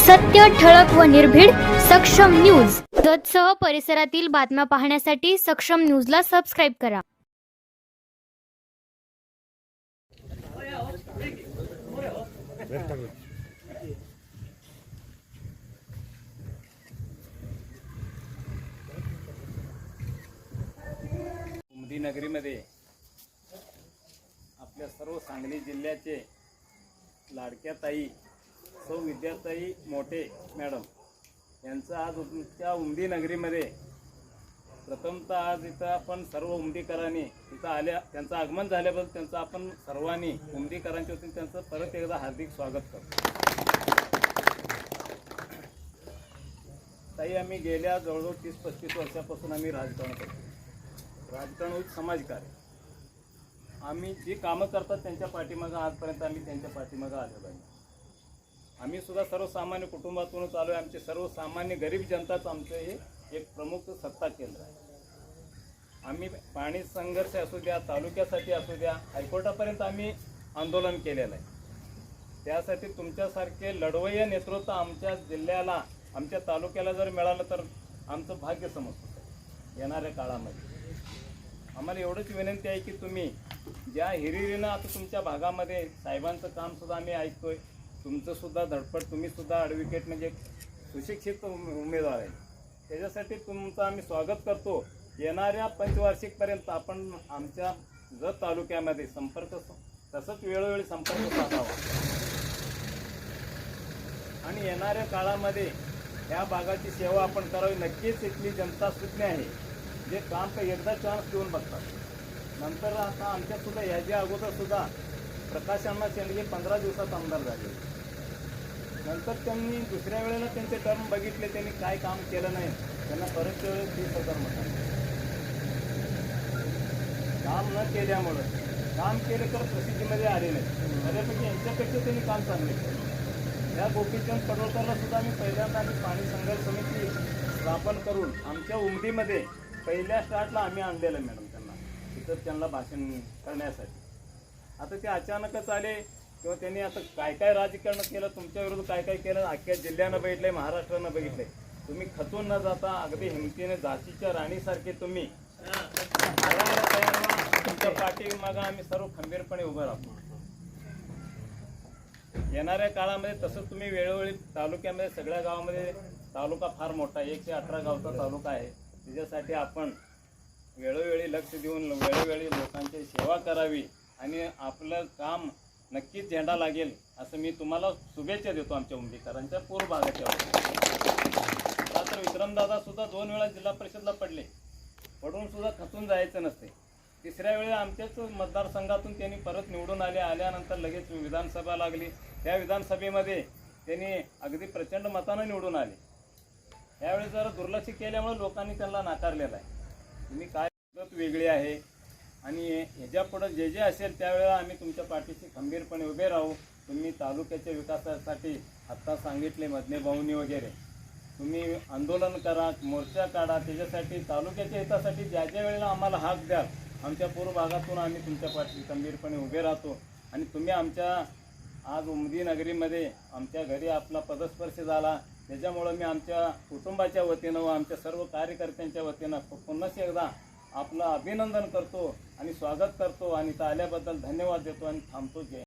सत्य, ठळक व निर्भीड सक्षम न्यूज. जतसह परिसरातील बातम्या पाहण्यासाठी सक्षम न्यूजला सबस्क्राईब करा. नगरीमध्ये आपल्या सर्व सांगली जिल्ह्याचे लाडक्या ताई सौ विद्याताई मोठे मॅडम यांचं आज तुमच्या उमदी नगरीमध्ये प्रथमतः आज इथं आपण सर्व उमदीकरांनी इथं आल्या, त्यांचं आगमन झाल्याबद्दल त्यांचं आपण सर्वांनी उमदीकरांच्या वतीने त्यांचं परत एकदा हार्दिक स्वागत करतो. ताई, आम्ही गेल्या जवळजवळ 30-35 वर्षापासून आम्ही राजकारण करतो. राजकारण समाजकार्य आम्ही जी कामं करतात त्यांच्या पाठीमागं आजपर्यंत आम्ही त्यांच्या पाठीमागं आलेलो आहे. आम्ही सुद्धा सर्वसामान्य कुटुंबातूनच आलो आहे. आमचे सर्वसामान्य गरीब जनताच आमचं हे एक प्रमुख सत्ता केंद्र आहे. आम्ही पाणी संघर्ष असू द्या, तालुक्यासाठी असू द्या, हायकोर्टापर्यंत आम्ही आंदोलन केलेलं आहे. त्यासाठी तुमच्यासारखे लढवय्या नेतृत्व आमच्या जिल्ह्याला, आमच्या तालुक्याला जर मिळालं तर आमचं भाग्य समजतं. येणाऱ्या काळामध्ये आम्हाला एवढंच विनंती आहे की तुम्ही ज्या हिरिरीनं आता तुमच्या भागामध्ये साहेबांचं कामसुद्धा आम्ही ऐकतोय, तुमचंसुद्धा धडपड, तुम्हीसुद्धा ॲडव्होकेट म्हणजे सुशिक्षित उमेदवार आहे, त्याच्यासाठी तुमचं आम्ही स्वागत करतो. येणाऱ्या पंचवार्षिकपर्यंत आपण आमच्या जत तालुक्यामध्ये संपर्क तसंच वेळोवेळी संपर्क साधावा आणि येणाऱ्या काळामध्ये ह्या भागाची सेवा आपण करावी. नक्कीच इथली जनता सुज्ञ आहे, जे काम तर एकदा चान्स देऊन बघतात. नंतर आता आमच्यातसुद्धा याच्या अगोदरसुद्धा प्रकाश अण्णा शेंडगे 15 दिवसात आमदार झाले. नंतर त्यांनी दुसऱ्या वेळेला त्यांचे टर्म बघितले, त्यांनी काय काम केलं नाही, त्यांना परत 30,000 मतं. काम न केल्यामुळं, काम केले तर प्रसिद्धीमध्ये आले नाही, बऱ्यापैकी यांच्यापेक्षा त्यांनी काम चांगले केलं. या गोपीचंद पडोळकरला सुद्धा आम्ही पहिल्यांदा पाणी संघर्ष समिती स्थापन करून आमच्या उमदीमध्ये पहिल्या स्टार्टला आम्ही आणलेलं मॅडम त्यांना तिथं त्यांना भाषण करण्यासाठी. आता ते अचानकच आले किंवा त्यांनी आता काय काय राजकारण केलं, तुमच्या विरुद्ध काय काय केलं, अख्ख्या जिल्ह्यानं बघितलंय, महाराष्ट्रानं बघितलंय. तुम्ही खचून न जाता अगदी हिमतीने झाशीच्या राणीसारखे तुम्ही हरायला तयार व्हा. तुमच्या पाठीमागं आम्ही सर्व खंबीरपणे उभं राहतो. येणाऱ्या काळामध्ये तसं तुम्ही वेळोवेळी तालुक्यामध्ये सगळ्या गावामध्ये, तालुका फार मोठा आहे, 118 गावचा तालुका आहे, त्याच्यासाठी आपण वेळोवेळी लक्ष देऊन वेळोवेळी लोकांची सेवा करावी आणि आपलं काम नक्कीच झेंडा लागेल असं मी तुम्हाला शुभेच्छा देतो. आमच्या उमदीकरांच्या पूर्व भागाच्या तर विक्रमदादासुद्धा 2 वेळा जिल्हा परिषदला पडले, पडून सुद्धा खचून जायचं नसते. तिसऱ्या वेळी आमच्याच मतदारसंघातून त्यांनी परत निवडून आल्यानंतर लगेच विधानसभा लागली. त्या विधानसभेमध्ये त्यांनी अगदी प्रचंड मतानं निवडून आले. त्यावेळी जरा दुर्लक्ष केल्यामुळे लोकांनी त्यांना नाकारलेलं आहे. तुम्ही काय वेगळी आहे आणि ह्याच्यापुढं जे जे असेल त्यावेळेला आम्ही तुमच्या पाठीशी खंबीरपणे उभे राहू. तुम्ही तालुक्याच्या विकासासाठी आत्ता सांगितले मधने भाऊनी वगैरे, तुम्ही आंदोलन करा, मोर्चा काढा, त्याच्यासाठी तालुक्याच्या हितासाठी ज्या ज्या वेळेला आम्हाला हाक द्याल आमच्या पूर्व भागातून आम्ही तुमच्या पाठीशी खंबीरपणे उभे राहतो. आणि तुम्ही आमच्या आज उमदी नगरीमध्ये आमच्या घरी आपला पदस्पर्श झाला, त्याच्यामुळं मी आमच्या कुटुंबाच्या वतीनं व आमच्या सर्व कार्यकर्त्यांच्या वतीनं पुन्हा एकदा आपलं अभिनंदन करतो आणि स्वागत करतो आणि इथं आल्याबद्दल धन्यवाद देतो आणि थांबतो. जय